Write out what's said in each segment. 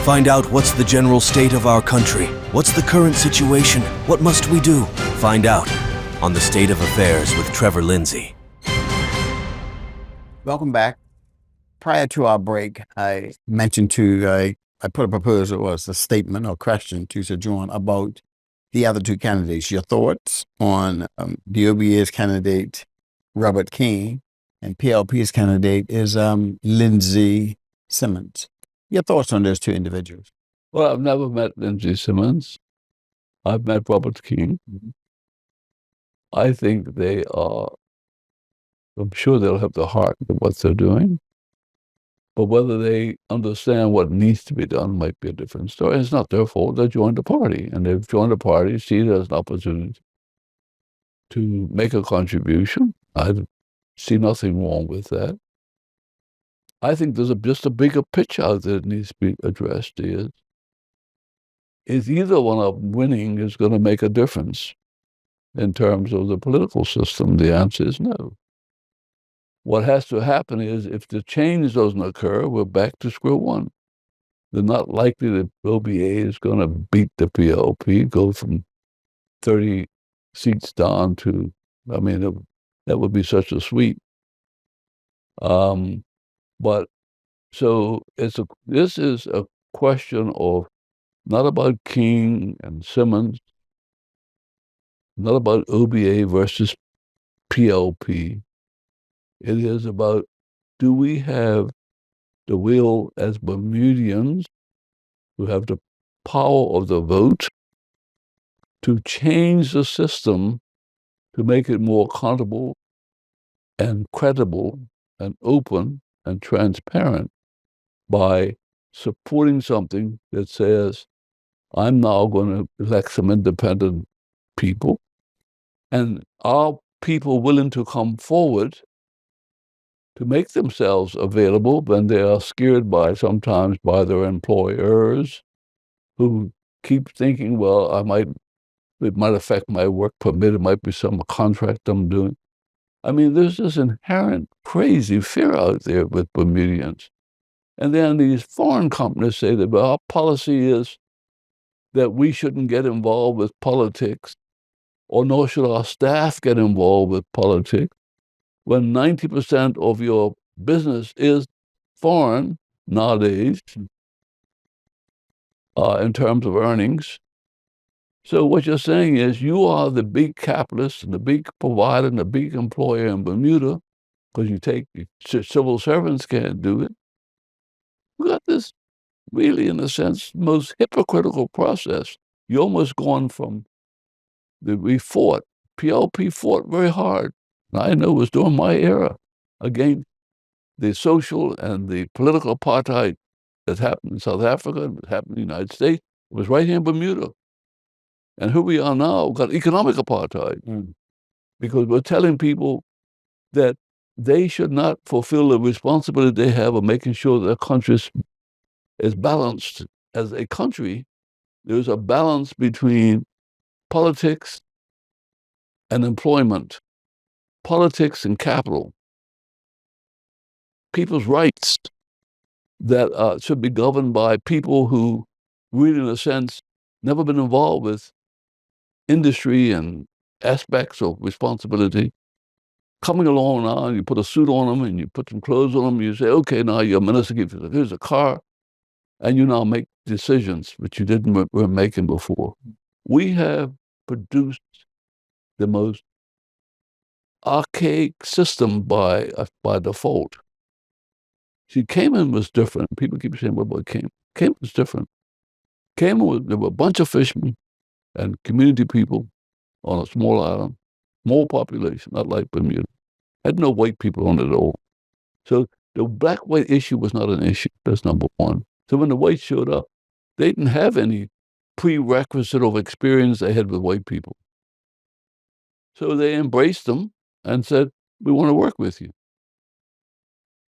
Find out what's the general state of our country. What's the current situation? What must we do? Find out on The State of Affairs with Trevor Lindsay. Welcome back. Prior to our break, I mentioned I put a proposal, was a statement or question to Sojourn about the other two candidates. Your thoughts on the OBA's candidate, Robert King, and PLP's candidate is Lindsay Simmons. Your thoughts on those two individuals? Well, I've never met Lindsay Simmons. I've met Robert King. I think they are, I'm sure they'll have the heart of what they're doing. But whether they understand what needs to be done might be a different story. It's not their fault. They joined the party, and they've joined the party, see it as an opportunity to make a contribution. I see nothing wrong with that. I think there's just a bigger picture out there that needs to be addressed. Is either one of them winning is going to make a difference in terms of the political system? The answer is no. What has to happen is if the change doesn't occur, we're back to square one. They're not likely that OBA is going to beat the PLP, go from 30 seats down to, that would be such a sweep. But so this is a question of not about King and Simmons, not about OBA versus PLP. It is about, do we have the will as Bermudians who have the power of the vote to change the system to make it more accountable and credible and open and transparent by supporting something that says, I'm now going to elect some independent people, and are people willing to come forward to make themselves available when they are scared sometimes by their employers who keep thinking, well, it might affect my work permit, it might be some contract I'm doing. There's this inherent crazy fear out there with Bermudians. And then these foreign companies say that, well, our policy is that we shouldn't get involved with politics, or nor should our staff get involved with politics, when 90% of your business is foreign nowadays in terms of earnings. So what you're saying is you are the big capitalist and the big provider and the big employer in Bermuda, because civil servants can't do it. We got this really, in a sense, most hypocritical process. You're almost gone from PLP fought very hard. I know it was during my era, against the social and the political apartheid that happened in South Africa and happened in the United States. It was right here in Bermuda. And here we are now, got economic apartheid, because we're telling people that they should not fulfill the responsibility they have of making sure their country is balanced. As a country, there's a balance between politics and employment, politics and capital, people's rights that should be governed by people who really, in a sense, never been involved with industry and aspects of responsibility. Coming along now, and you put a suit on them and you put some clothes on them, you say, okay, now you're a minister, here's a car, and you now make decisions which you didn't were making before. We have produced the most archaic system by default. See, Cayman was different. People keep saying, what about Cayman? Cayman was different. There were a bunch of fishermen and community people on a small island, small population, not like Bermuda. Had no white people on it at all. So the black-white issue was not an issue. That's number one. So when the whites showed up, they didn't have any prerequisite of experience they had with white people. So they embraced them and said, we want to work with you.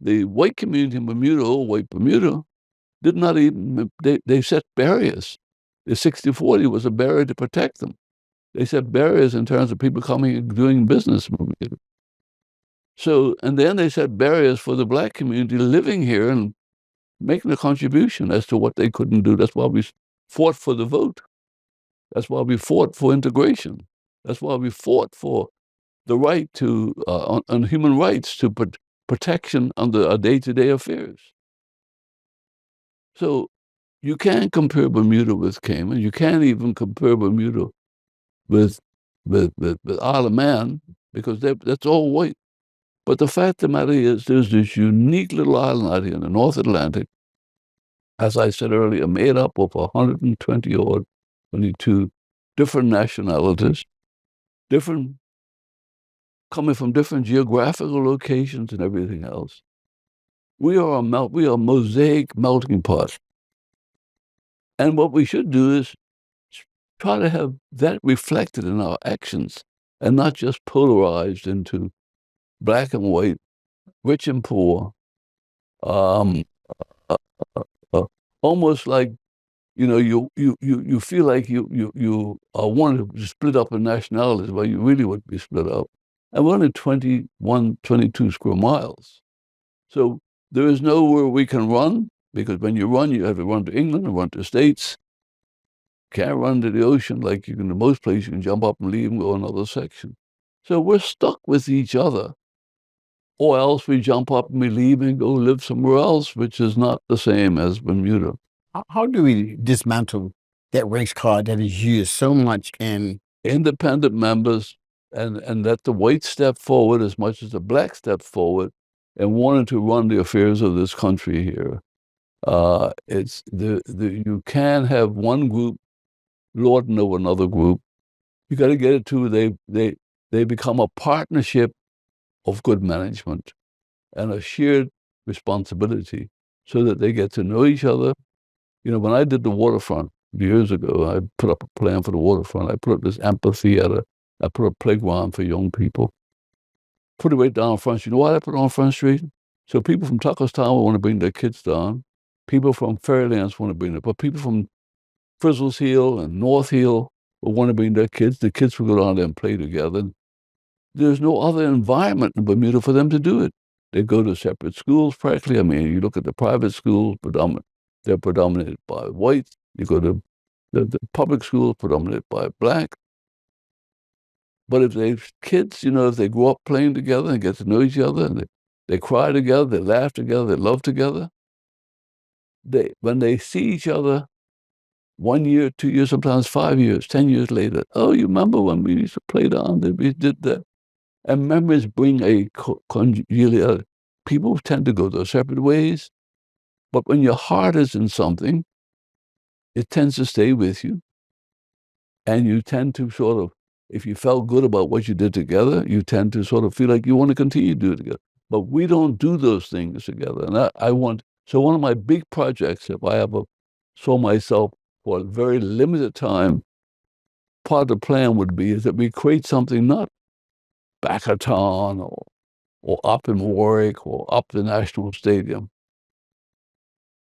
The white community in Bermuda, old white Bermuda, did not even, they set barriers. The 60-40 was a barrier to protect them. They set barriers in terms of people coming and doing business in Bermuda. So, and then they set barriers for the black community living here and making a contribution as to what they couldn't do. That's why we fought for the vote. That's why we fought for integration. That's why we fought for the right to on human rights to protection under our day-to-day affairs. So you can't compare Bermuda with Cayman. You can't even compare Bermuda with Isle of Man because that's all white. But the fact of the matter is, there's this unique little island out here in the North Atlantic, as I said earlier, made up of 120 or 22 different nationalities, coming from different geographical locations and everything else. We are a mosaic melting pot. And what we should do is try to have that reflected in our actions and not just polarized into black and white, rich and poor, uh, uh, almost like, you feel like you wanted to split up in nationalities, but you really would be split up. And we're only 21, 22 square miles. So there is nowhere we can run, because when you run, you have to run to England and run to the States. Can't run to the ocean like you can in most places. You can jump up and leave and go another section. So we're stuck with each other. Or else we jump up and we leave and go live somewhere else, which is not the same as Bermuda. How do we dismantle that race card that is used so much in independent members and let the white step forward as much as the black step forward and wanted to run the affairs of this country here? It's you can't have one group lording over another group. You got to get it to they become a partnership of good management and a shared responsibility so that they get to know each other. When I did the waterfront years ago, I put up a plan for the waterfront. I put up this amphitheater. I put a playground for young people. Put it right down Front Street. You know why I put it on Front Street? So people from Tuckerstown will want to bring their kids down. People from Fairlands want to bring them. But people from Frizzles Hill and North Hill will want to bring their kids. The kids will go down there and play together. There's no other environment in Bermuda for them to do it. They go to separate schools practically. I mean, you look at the private schools, they're predominated by white. You go to the public schools, predominated by black. But if they kids, if they grow up playing together and get to know each other, and they cry together, they laugh together, they love together, when they see each other 1 year, 2 years, sometimes 5 years, 10 years later, oh, you remember when we used to play down there, we did that. And memories bring a congeality. People tend to go their separate ways, but when your heart is in something, it tends to stay with you. And you tend to sort of, if you felt good about what you did together, you tend to sort of feel like you want to continue to do it together. But we don't do those things together. And so one of my big projects, if I ever saw myself for a very limited time, part of the plan would be is that we create something not back of town or up in Warwick or up the National Stadium,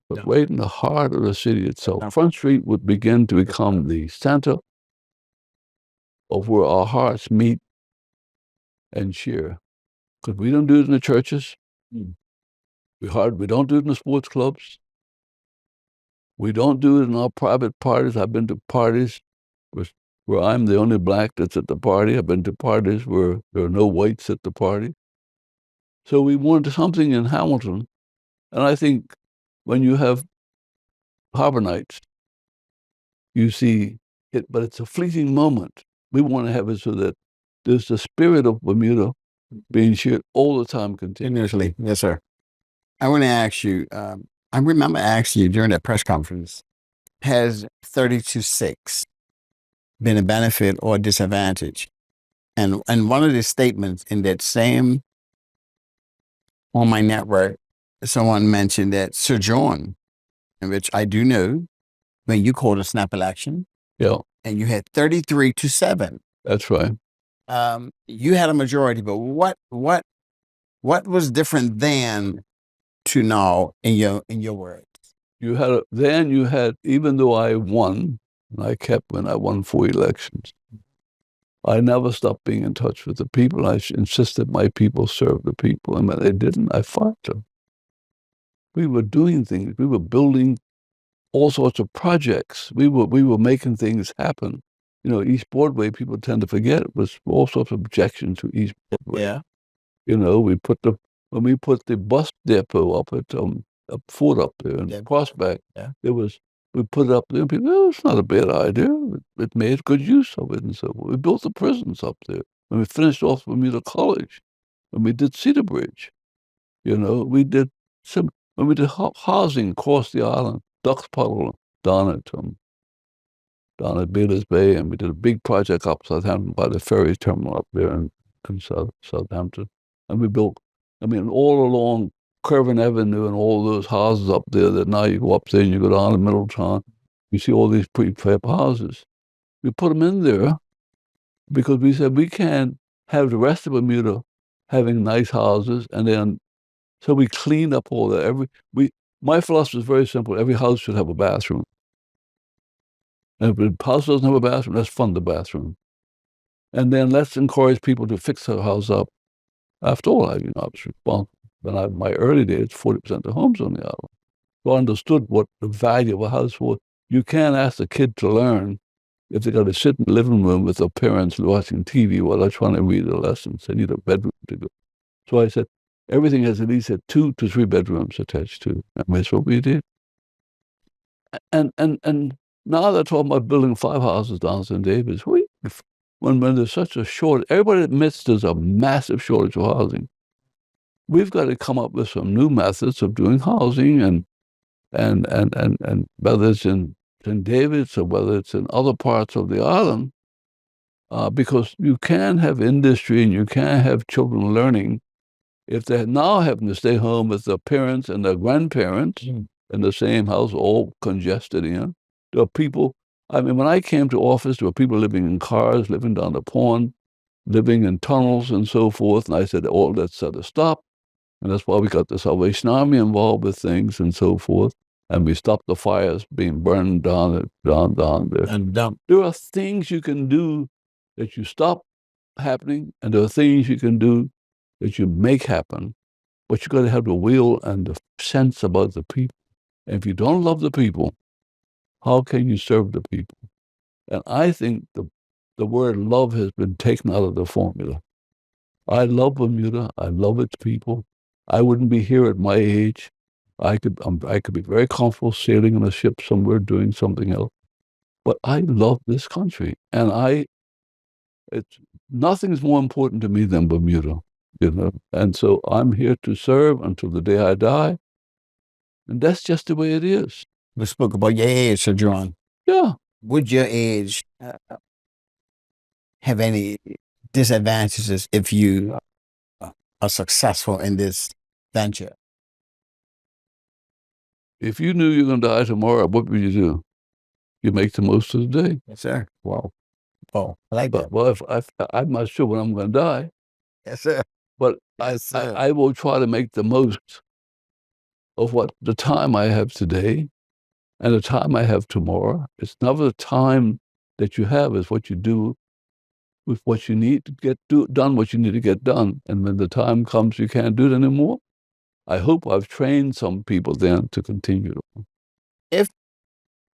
but right in the heart of the city itself. Front Street would begin to become the center of where our hearts meet and share. Because we don't do it in the churches. We don't do it in the sports clubs. We don't do it in our private parties. I've been to parties where I'm the only black that's at the party. I've been to parties where there are no whites at the party. So we wanted something in Hamilton. And I think when you have Harbor Nights, you see it, but it's a fleeting moment. We want to have it so that there's the spirit of Bermuda being shared all the time continuously. Yes, sir. I want to ask you, I remember asking you during that press conference, has 32-6 been a benefit or a disadvantage? And one of the statements in that same, on my network, someone mentioned that Sojourn, in which I do know, when you called a snap election, Yeah, and you had 33-7. that's right. You had a majority, but what was different then to now in your words? You had, even though I won, and I kept when I won 4 elections, I never stopped being in touch with the people. I insisted my people serve the people, and when they didn't, I fought them. We were doing things. We were building all sorts of projects. We were making things happen. You know, East Broadway, people tend to forget, it was all sorts of objections to East Broadway. Yeah. You know, when we put the bus depot up at Fort up there in Yeah. Prospect, Yeah. we put it up there, and people, oh, it's not a bad idea. It made good use of it, and so forth. We built the prisons up there. When we finished off Bermuda College, when we did Cedar Bridge, you know, when we did housing across the island, Ducks Puddle down at Baylor's Bay, and we did a big project up Southampton by the ferry terminal up there in Southampton. And we built, I mean, all along Curvin Avenue and all those houses up there that now you go up there and you go down to Middletown, you see all these prefab houses. We put them in there because we said we can't have the rest of Bermuda having nice houses, and then so we cleaned up all that. My philosophy is very simple. Every house should have a bathroom. And if a house doesn't have a bathroom, let's fund the bathroom. And then let's encourage people to fix their house up. After all, I was responsible. In my early days, 40% of the homes on the island. So I understood what the value of a house was. You can't ask a kid to learn if they got to sit in the living room with their parents watching TV while they're trying to read their lessons. They need a bedroom to go. So I said, everything has at least 2 to 3 bedrooms attached to it. And that's what we did. And now they're talking about building 5 houses down St. David's. When there's such a shortage, everybody admits there's a massive shortage of housing. We've got to come up with some new methods of doing housing, and whether it's in St. David's or whether it's in other parts of the island, because you can have industry and you can have children learning if they're now having to stay home with their parents and their grandparents in the same house, all congested in. There are people, I mean, when I came to office, there were people living in cars, living down the pond, living in tunnels and so forth. And I said, all that's got to stop. And that's why we got the Salvation Army involved with things and so forth. And we stopped the fires being burned down there. And There are things you can do that you stop happening, and there are things you can do that you make happen. But you got to have the will and the sense about the people. And if you don't love the people, how can you serve the people? And I think the word love has been taken out of the formula. I love Bermuda. I love its people. I wouldn't be here at my age. I could be very comfortable sailing on a ship somewhere doing something else. But I love this country, and nothing's more important to me than Bermuda, you know. And so I'm here to serve until the day I die, and that's just the way it is. we spoke about your age, Sir John. Yeah. Would your age have any disadvantages if you are successful in this venture? If you knew you were going to die tomorrow, what would you do? You make the most of the day. Yes, sir. Wow. Oh, I like that. But I'm not sure when I'm going to die, Yes, sir. but Yes, sir. I will try to make the most of what the time I have today and the time I have tomorrow. It's never the time that you have, is what you do with what you need to get done, what you need to get done. And when the time comes you can't do it anymore, I hope I've trained some people then to continue.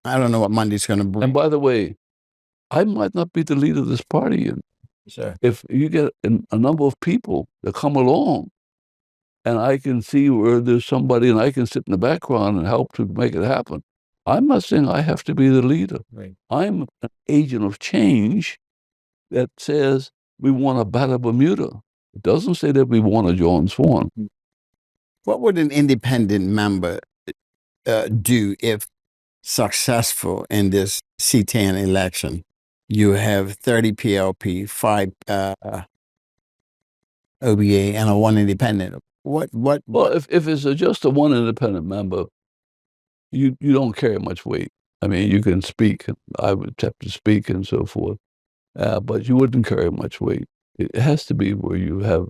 I don't know what Monday's going to bring. And by the way, I might not be the leader of this party. And Sir. if you get a number of people that come along, and I can see where there's somebody and I can sit in the background and help to make it happen, I'm not saying I have to be the leader. Right. I'm an agent of change that says we want a better Bermuda. It doesn't say that we want to join Swan. What would an independent member do if successful in this C10 election? You have 30 PLP, 5 OBA, and a 1 independent. What? Well, if it's just a 1 independent member, you don't carry much weight. I mean, you can speak. I would have to speak and so forth, but you wouldn't carry much weight. It has to be where you have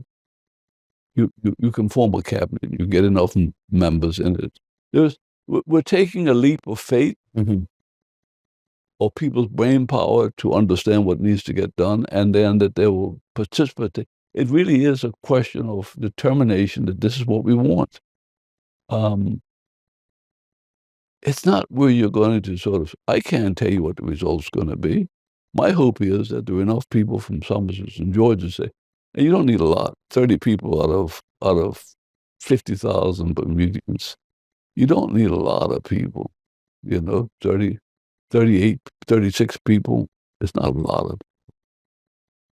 you can form a cabinet. You get enough members in it. We're taking a leap of faith of people's brain power to understand what needs to get done, and then that they will participate. It really is a question of determination that this is what we want. it's not where you're going to sort of, I can't tell you what the result's going to be. My hope is that there are enough people from Somerset and Georgia say, and you don't need a lot, 30 people out of 50,000 Bermudians. You don't need a lot of people, 30, 38, 36 people. It's not a lot of.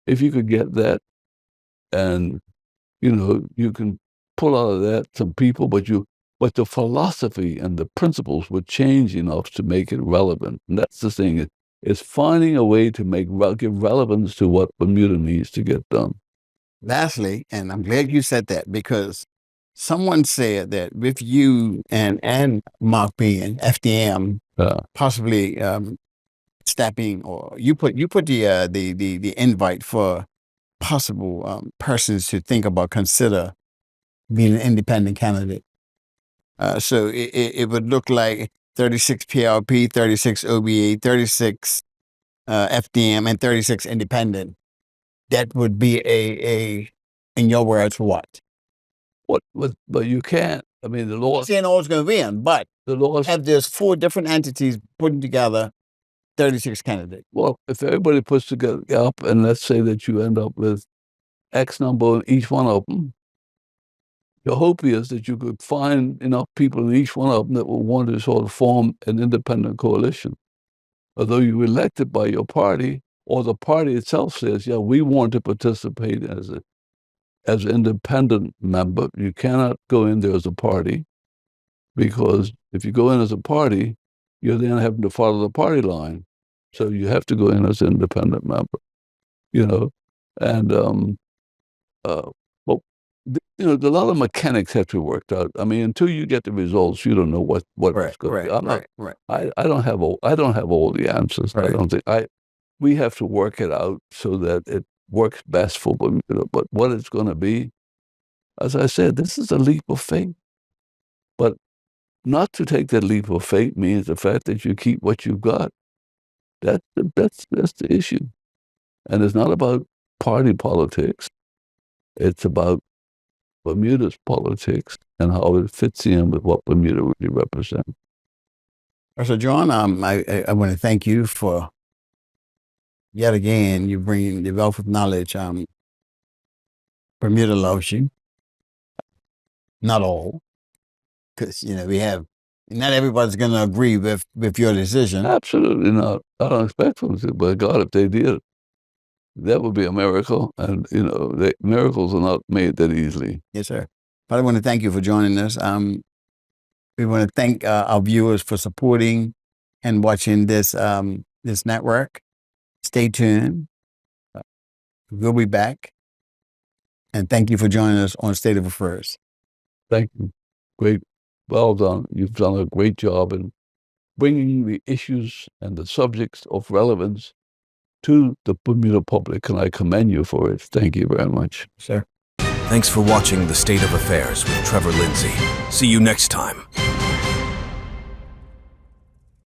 If you could get that and, you can pull out of that some people, but the philosophy and the principles would change enough to make it relevant. And that's the thing, is finding a way to give relevance to what Bermuda needs to get done. Lastly, and I'm glad you said that, because someone said that with you and Mark B and FDM possibly stepping, or you put the invite for possible persons to think about, consider being an independent candidate. So it would look like 36 PLP, 36 OBA, 36 FDM, and 36 independent. That would be a in your words, what? But you can't. I mean, the law. Saying all's going to win, but the law. If there's 4 different entities putting together 36 candidates. Well, if everybody puts together up, and let's say that you end up with X number in each one of them, your hope is that you could find enough people in each one of them that will want to sort of form an independent coalition. Although you're elected by your party, or the party itself says, yeah, we want to participate as an independent member. You cannot go in there as a party, because if you go in as a party, you're then having to follow the party line. So you have to go in as an independent member, and a lot of mechanics have to be worked out. I mean, until you get the results, you don't know what Right, it's going right, to be. right. I don't have all the answers. Right. I don't think we have to work it out so that it works best for Bermuda. But what it's going to be, as I said, this is a leap of faith. But not to take that leap of faith means the fact that you keep what you've got. That's the issue. And it's not about party politics. It's about Bermuda's politics and how it fits in with what Bermuda really represents. So, John, I want to thank you for, yet again, you bring the wealth of knowledge. Bermuda loves you. Not all, because, not everybody's going to agree with your decision. Absolutely not. I don't expect them to, but God, if they did, that would be a miracle. And, miracles are not made that easily. Yes, sir. But I want to thank you for joining us. We want to thank our viewers for supporting and watching this network. Stay tuned. We'll be back. And thank you for joining us on State of Affairs. Thank you. Great. Well done. You've done a great job in bringing the issues and the subjects of relevance to the Bermuda public, and I commend you for it. Thank you very much. Sir. Thanks for watching The State of Affairs with Trevor Lindsay. See you next time.